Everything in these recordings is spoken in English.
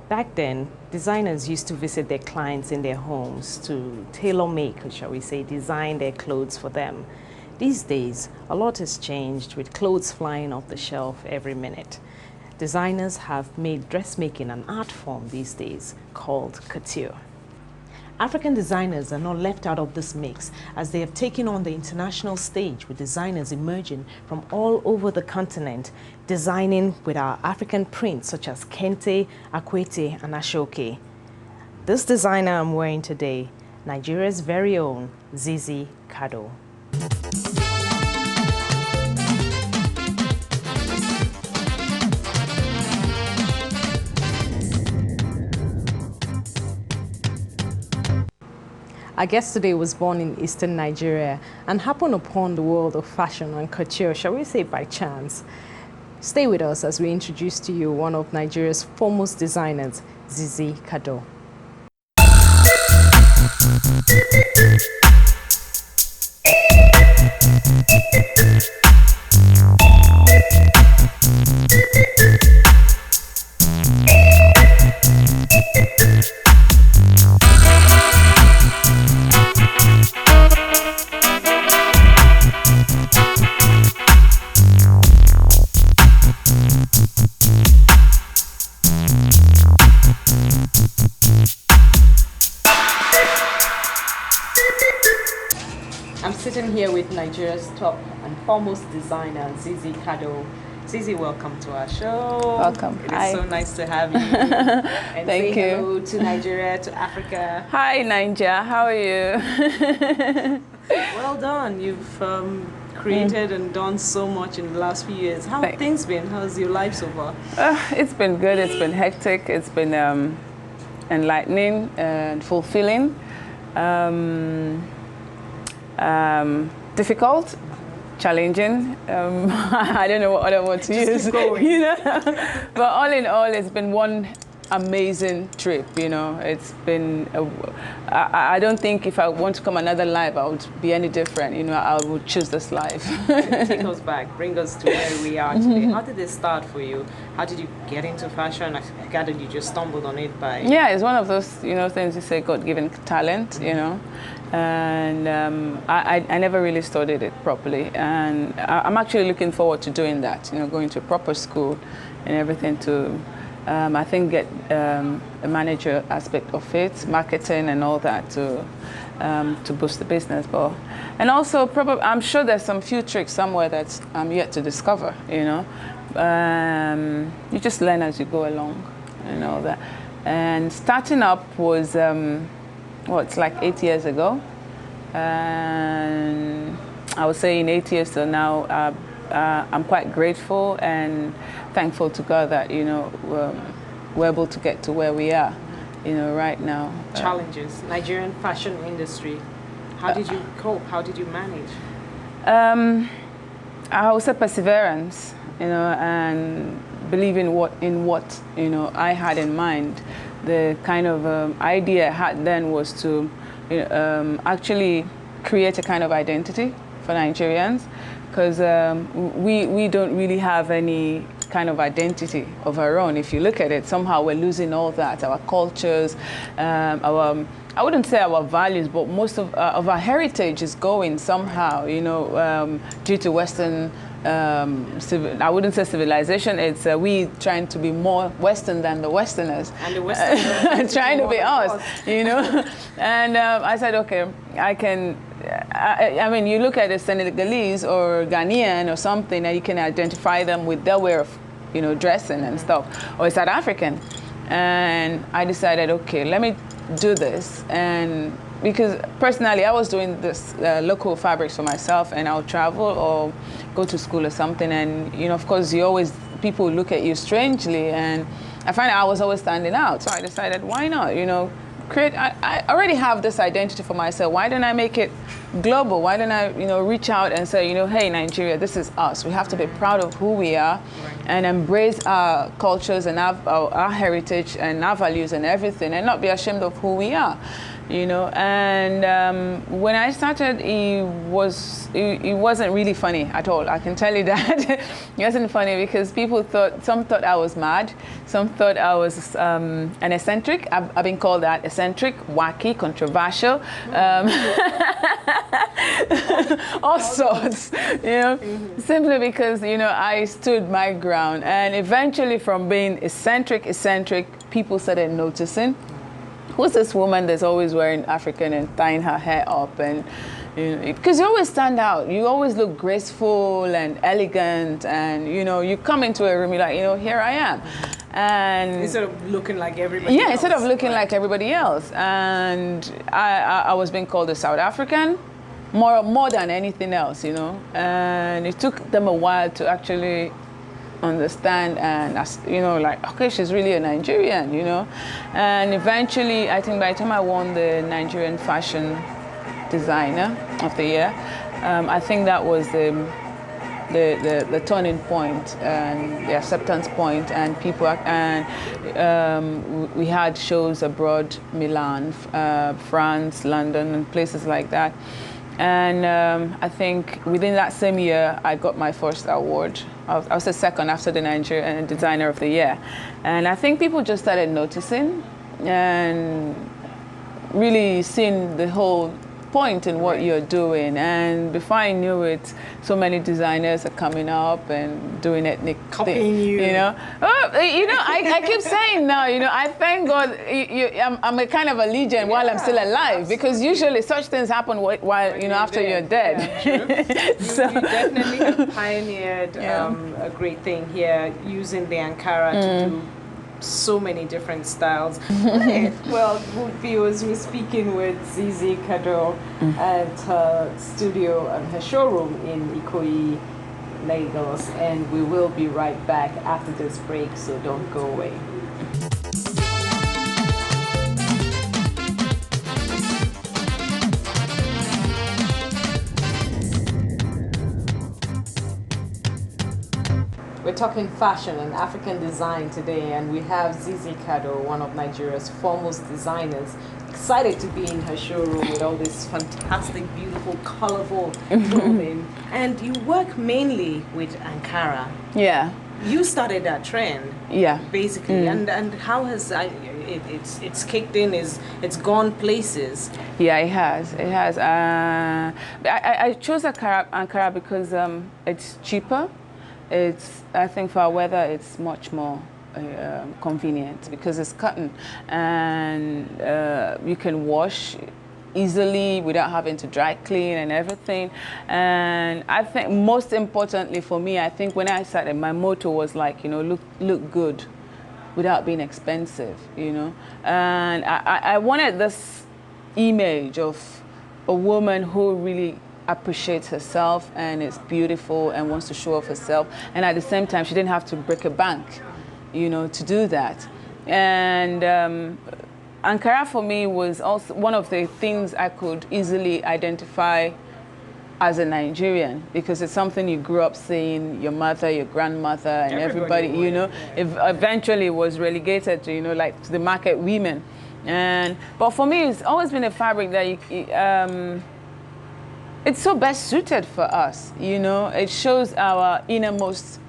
Back then, designers used to visit their clients in their homes to tailor-make, or shall we say, design their clothes for them. These days, a lot has changed with clothes flying off the shelf every minute. Designers have made dressmaking an art form these days called couture. African designers are not left out of this mix as they have taken on the international stage with designers emerging from all over the continent, designing with our African prints such as Kente, Akwete, and Ashoke. This designer I'm wearing today, Nigeria's very own Zizi Cardow. Our guest today was born in eastern Nigeria and happened upon the world of fashion and couture, shall we say by chance. Stay with us as we introduce to you one of Nigeria's foremost designers, Zizi Cardow. I'm sitting here with Nigeria's top and foremost designer, Zizi Cardow. Zizi, welcome to our show. Welcome. It is so nice to have you. And Thank say you. Hello to Nigeria, to Africa. Hi, Ninja. How are you? Well done. You've created and done so much in the last few years. How have things been? How's your life so far? It's been good. It's been hectic. It's been enlightening and fulfilling. Difficult, challenging. I don't know what other word to use. Keep going. You know? But all in all, it's been one amazing trip. You know, it's been. I don't think if I want to come another life, I would be any different. You know, I would choose this life. Take us back. Bring us to where we are today. How did it start for you? How did you get into fashion? I gathered you just stumbled on it by. Yeah, it's one of those things you say God-given talent. You know. And I never really studied it properly, and I'm actually looking forward to doing that, going to a proper school and everything to, I think, get a manager aspect of it, marketing and all that to boost the business. And also, probably, I'm sure there's some few tricks somewhere that I'm yet to discover, You just learn as you go along and all that. And starting up was, it's like 8 years ago, and I would say in 8 years till now, I'm quite grateful and thankful to God that we're able to get to where we are, right now. Challenges, Nigerian fashion industry. How did you cope? How did you manage? I would say perseverance, and believing in what I had in mind. The kind of idea I had then was to actually create a kind of identity for Nigerians, because we don't really have any kind of identity of our own. If you look at it, somehow we're losing all that, our cultures, I wouldn't say our values, but most of our heritage is going somehow, due to Western, I wouldn't say civilization, it's we trying to be more Western than the Westerners. And the Westerners trying to be us, And I said, okay, I mean, you look at a Senegalese or Ghanaian or something, and you can identify them with their way of, dressing and stuff, or South African. And I decided, okay, let me do this. And because personally, I was doing this local fabrics for myself, and I'll travel or go to school or something. And, of course, people look at you strangely. And I find I was always standing out. So I decided, why not, I already have this identity for myself. Why don't I make it global? Why don't I, reach out and say, hey, Nigeria, this is us. We have to be proud of who we are and embrace our cultures and our heritage and our values and everything, and not be ashamed of who we are. you know. And when I started, it wasn't really funny at all. I can tell you that. It wasn't funny because some thought I was mad, some thought I was an eccentric. I've been called that: eccentric, wacky, controversial, all sorts, you know, simply because, you know, I stood my ground. And eventually, from being eccentric, people started noticing, who's this woman that's always wearing African and tying her hair up? And, you know, because you always stand out. You always look graceful and elegant. And, you know, you come into a room, you're like, you know, here I am. And instead of looking like everybody else. Instead of looking like everybody else. And I was being called a South African, more than anything else, you know. And it took them a while to actually understand, and, you know, like, okay, she's really a Nigerian, you know. And eventually, I think by the time I won the Nigerian Fashion Designer of the Year, I think that was the turning point and the acceptance point, and people, and we had shows abroad, Milan, France, London, and places like that. And I think within that same year, I got my first award. I was the second after the Nigerian Designer of the Year. And I think people just started noticing and really seeing the whole point in what you're doing. And before I knew it, so many designers are coming up and doing ethnic copying you. You know, I keep saying now, you know, I thank God I'm a kind of a legend while I'm still alive, absolutely. Because usually such things happen while, you know, after you're dead. Yeah, so you definitely have pioneered a great thing here, using the Ankara to do so many different styles. Okay. Well, viewers, we're speaking with Zizi Cardow at her studio and her showroom in Ikoyi, Lagos, and we will be right back after this break, so don't go away. We're talking fashion and African design today, and we have Zizi Cardow, one of Nigeria's foremost designers. Excited to be in her showroom with all this fantastic, beautiful, colorful clothing. And you work mainly with Ankara. Yeah. You started that trend. Yeah. Basically, and how has it's kicked in? It's gone places? Yeah, it has. It has. I chose Ankara because it's cheaper. I think for our weather, it's much more convenient because it's cotton, and you can wash easily without having to dry clean and everything. And I think most importantly for me, I think when I started, my motto was like, you know, look good without being expensive, you know. And I wanted this image of a woman who really appreciates herself and is beautiful and wants to show off herself, and at the same time she didn't have to break a bank, you know, to do that. And Ankara for me was also one of the things I could easily identify as a Nigerian, because it's something you grew up seeing, your mother, your grandmother, and everybody you know, eventually was relegated to, you know, like to the market women. But for me, it's always been a fabric that it's so best suited for us, you know. It shows our innermost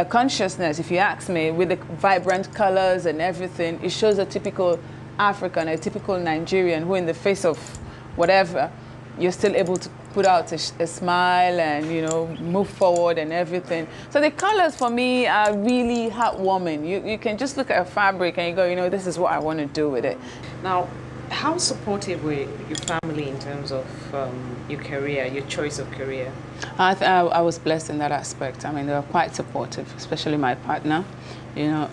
consciousness, if you ask me, with the vibrant colors and everything. It shows a typical African, a typical Nigerian who in the face of whatever, you're still able to put out a smile and, you know, move forward and everything. So the colors for me are really heartwarming. You can just look at a fabric and you go, you know, this is what I want to do with it. Now, how supportive were your family in terms of your career, your choice of career? I was blessed in that aspect. I mean, they were quite supportive, especially my partner. You know,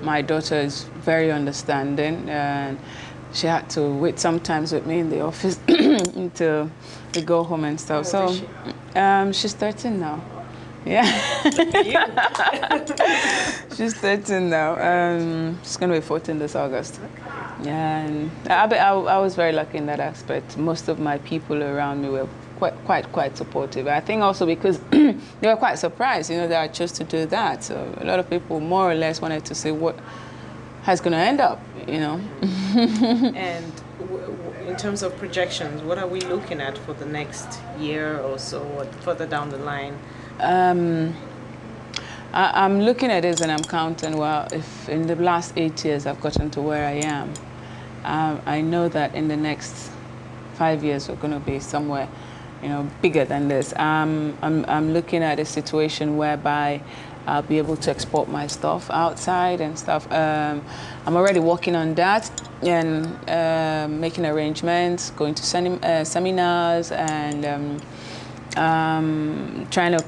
my daughter is very understanding, and she had to wait sometimes with me in the office until we go home and stuff. So she's 13 now. Yeah. She's 13 now. She's going to be 14 this August. Okay. And I was very lucky in that aspect. Most of my people around me were quite supportive. I think also because they were quite surprised, you know, that I chose to do that. So a lot of people more or less wanted to see what how it's going to end up, you know. And in terms of projections, what are we looking at for the next year or so, or further down the line? I'm looking at this and I'm counting, well, if in the last 8 years I've gotten to where I am, I know that in the next 5 years we're going to be somewhere, you know, bigger than this. I'm looking at a situation whereby I'll be able to export my stuff outside and stuff. I'm already working on that and making arrangements, going to seminars and trying to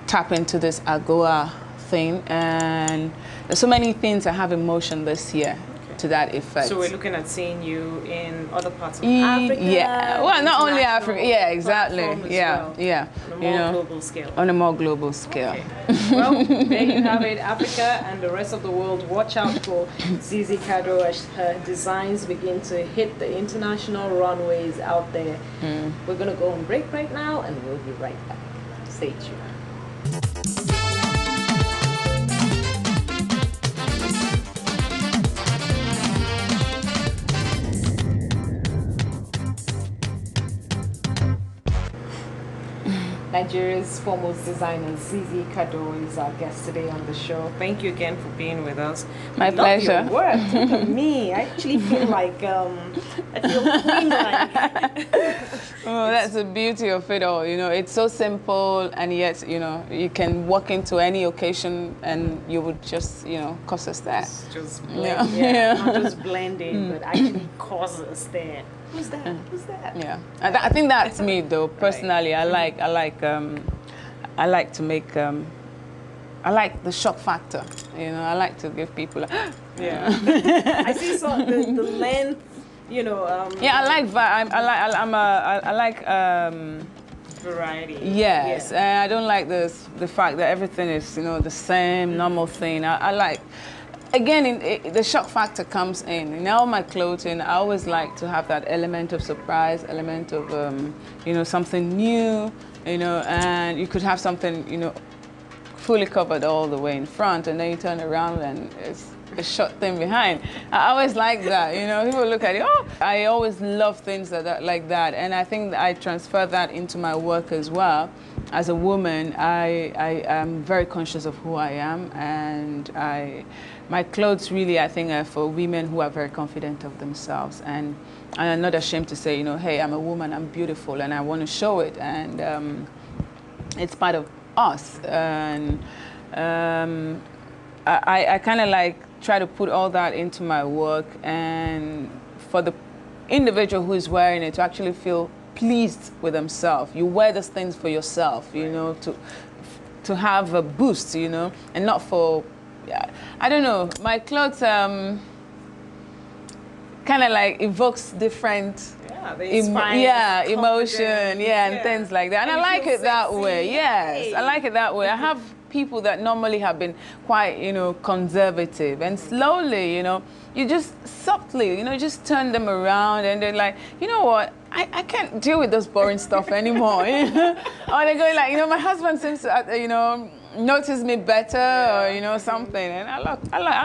tap into this AGOA thing. And there's so many things I have in motion this year to that effect. So we're looking at seeing you in other parts of Africa? Yeah, well, not only Africa, yeah, exactly, yeah, well, yeah. On a more global scale. On a more global scale. Okay. Well, there you have it, Africa and the rest of the world. Watch out for Zizi Cardow as her designs begin to hit the international runways out there. We're going to go on break right now and we'll be right back. Stay tuned. Nigeria's foremost designer, Zizi Cardow, is our guest today on the show. Thank you again for being with us. My pleasure. Love your work. Look at me. I actually feel like, I feel queen-like. Oh, that's the beauty of it all. You know, it's so simple, and yet, you know, you can walk into any occasion and you would just, you know, cause us that. Just blend, yeah. Not just blend in, but actually cause us there. Who's that? Who's that? Yeah, I think that's me though. Personally, right. I like to make. I like the shock factor. You know, I like to give people. Yeah. I see the length. You know. Yeah, I like variety. Yes, yeah. and I don't like the fact that everything is, you know, the same normal thing. I like. Again, the shock factor comes in. In all my clothing, I always like to have that element of surprise, element of, you know, something new, you know, and you could have something, you know, fully covered all the way in front, and then you turn around and it's a short thing behind. I always like that, you know, people look at it, oh, I always love things like that, and I think that I transfer that into my work as well. As a woman, I am very conscious of who I am, and my clothes really, I think, are for women who are very confident of themselves, and I'm not ashamed to say, you know, hey, I'm a woman, I'm beautiful, and I want to show it, and it's part of us. And I kind of like try to put all that into my work, and for the individual who is wearing it to actually feel pleased with themselves. You wear these things for yourself, you know, to have a boost, you know, and not for, I don't know, my clothes kind of like evokes different emotion, and things like that. And I like it that way, yes, I like it that way. I have people that normally have been quite, you know, conservative, and slowly, you know, you just subtly, you know, just turn them around, and they're like, you know what, I can't deal with this boring stuff anymore. You know? Or they're going like, you know, my husband seems to, you know, notice me better, or, you know, something, and I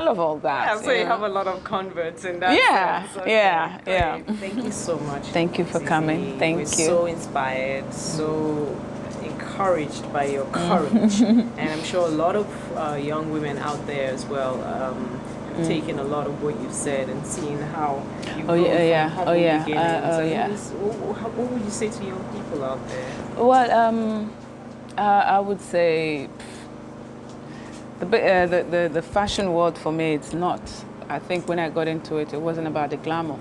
love all that. Yeah, so you have a lot of converts in that sense. Okay, yeah. Thank you so much. Thank you for Zizi. coming. Thank you. So inspired, so encouraged by your courage, and I'm sure a lot of young women out there as well taking a lot of what you've said and seeing how you go from beginnings. What would you say to young people out there? Well, I would say the fashion world for me, it's not. I think when I got into it, it wasn't about the glamour.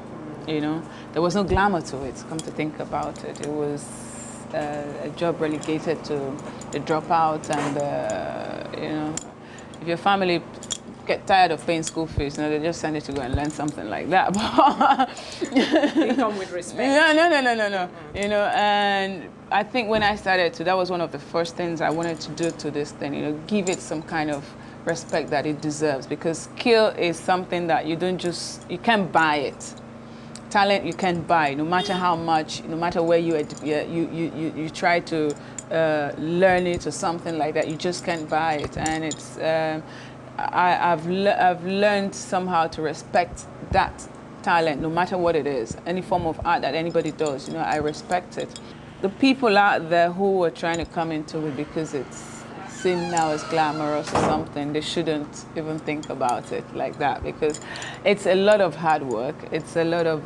You know, there was no glamour to it. Come to think about it, it was a job relegated to the dropout, and you know, if your family get tired of paying school fees, you know, they just send you to go and learn something like that. They come with respect. No. You know, and I think when I started to, that was one of the first things I wanted to do to this thing, you know, give it some kind of respect that it deserves, because skill is something that you can't buy it. Talent you can't buy, no matter how much, no matter where you try to learn it or something like that, you just can't buy it. And it's I've learned somehow to respect that talent, no matter what it is, any form of art that anybody does. You know, I respect it. The people out there who are trying to come into it because it's seen now as glamorous or something, they shouldn't even think about it like that, because it's a lot of hard work. It's a lot of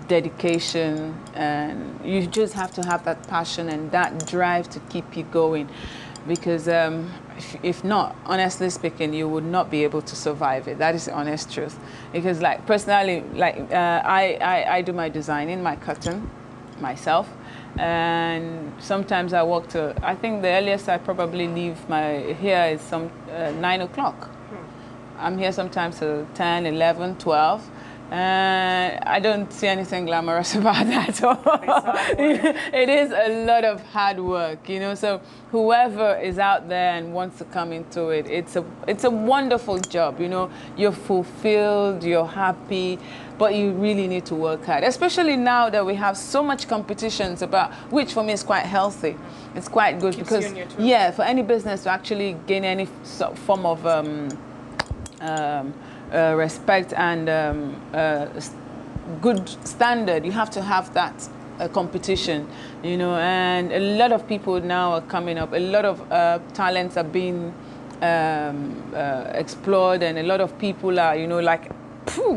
dedication, and you just have to have that passion and that drive to keep you going, because if not, honestly speaking, you would not be able to survive it. That is the honest truth. Because like personally, like I do my designing, my cutting myself, and sometimes I work to, I think the earliest I probably leave here is 9 o'clock. I'm here sometimes till 10, 11, 12. I don't see anything glamorous about that. It is a lot of hard work, you know. So whoever is out there and wants to come into it, it's a wonderful job, you know. You're fulfilled, you're happy, but you really need to work hard. Especially now that we have so much competitions about, which for me is quite healthy. It's quite good because yeah, for any business to actually gain any form of respect and good standard, you have to have that competition, you know. And a lot of people now are coming up. A lot of talents are being explored, and a lot of people are, you know, like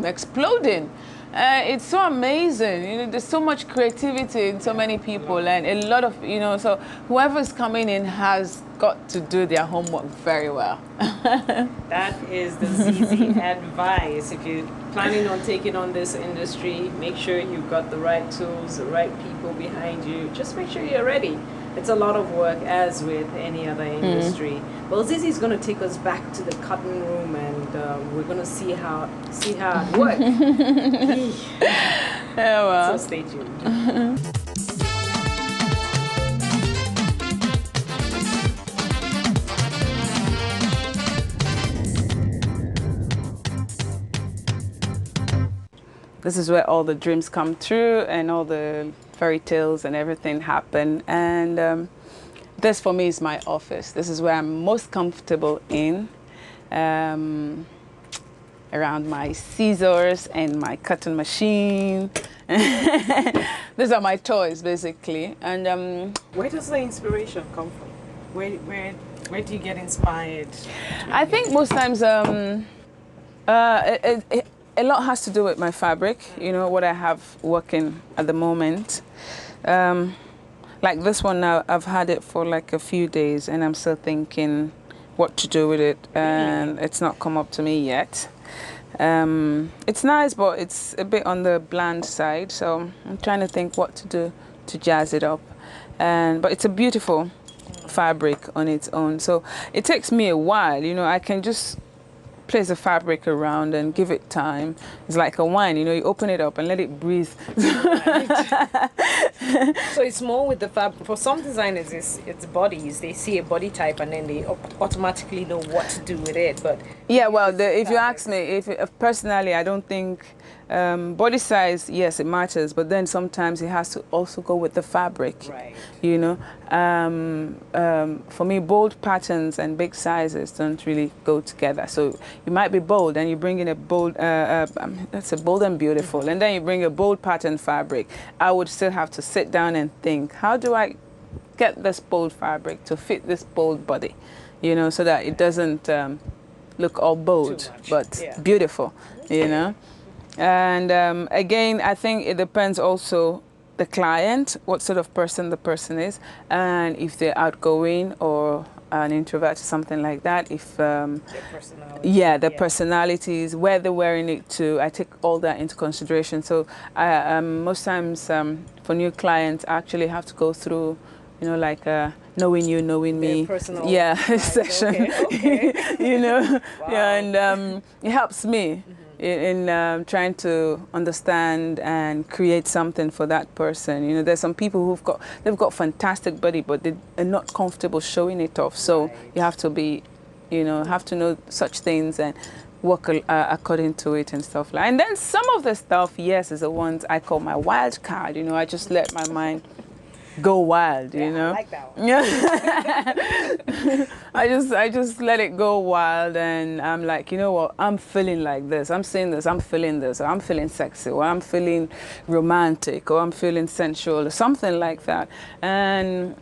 exploding. It's so amazing, you know. There's so much creativity in so many people, and a lot of, you know. So whoever's coming in has got to do their homework very well. That is the Zizi advice. If you're planning on taking on this industry, make sure you've got the right tools, the right people behind you. Just make sure you're ready. It's a lot of work, as with any other industry. Well, Zizi is going to take us back to the cutting room, and we're going to see how it works. Yeah, well. So stay tuned. This is where all the dreams come true and all the fairy tales and everything happen. And this for me is my office. This is where I'm most comfortable in, around my scissors and my cutting machine. These are my toys, basically. And where does the inspiration come from? Where do you get inspired? I think most times a lot has to do with my fabric, you know, what I have working at the moment. Like this one now, I've had it for like a few days and I'm still thinking what to do with it, and it's not come up to me yet. It's nice, but it's a bit on the bland side, so I'm trying to think what to do to jazz it up. But it's a beautiful fabric on its own, so it takes me a while, you know. I can just place the fabric around and give it time. It's like a wine, you know, you open it up and let it breathe. Right. So it's more with the fabric. For some designers, it's bodies. They see a body type and then they automatically know what to do with it. But yeah, well, if you ask me, if personally, I don't think body size, yes, it matters, but then sometimes it has to also go with the fabric, right? You know, for me, bold patterns and big sizes don't really go together. So you might be bold and you bring in a bold, that's a bold and beautiful, and then you bring a bold pattern fabric. I would still have to sit down and think, how do I get this bold fabric to fit this bold body, you know, so that it doesn't look all bold, but beautiful, you know. And again, I think it depends also the client, what sort of person the person is, and if they're outgoing or an introvert or something like that. If their personalities, where they're wearing it to, I take all that into consideration. So most times for new clients, I actually have to go through, you know, like knowing you, knowing me, session. Okay. You know, and it helps me in trying to understand and create something for that person. You know, there's some people they've got fantastic body, but they are not comfortable showing it off. So you have to be, you know, have to know such things and work according to it and stuff like. And then some of the stuff, yes, is the ones I call my wild card. You know, I just let my mind go wild, you know. I like that one. Yeah. I just let it go wild, and I'm like, you know what, I'm feeling like this, I'm seeing this, I'm feeling this, or I'm feeling sexy, or I'm feeling romantic, or I'm feeling sensual, or something like that. And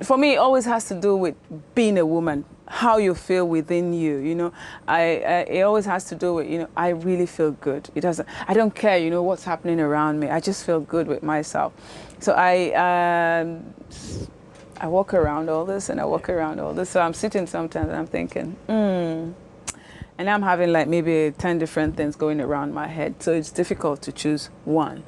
for me, it always has to do with being a woman, how you feel within you, you know. It always has to do with, you know, I really feel good. It doesn't, I don't care, you know, what's happening around me. I just feel good with myself. So I walk around all this, and I walk around all this. So I'm sitting sometimes and I'm thinking, and I'm having like maybe 10 different things going around my head. So it's difficult to choose one.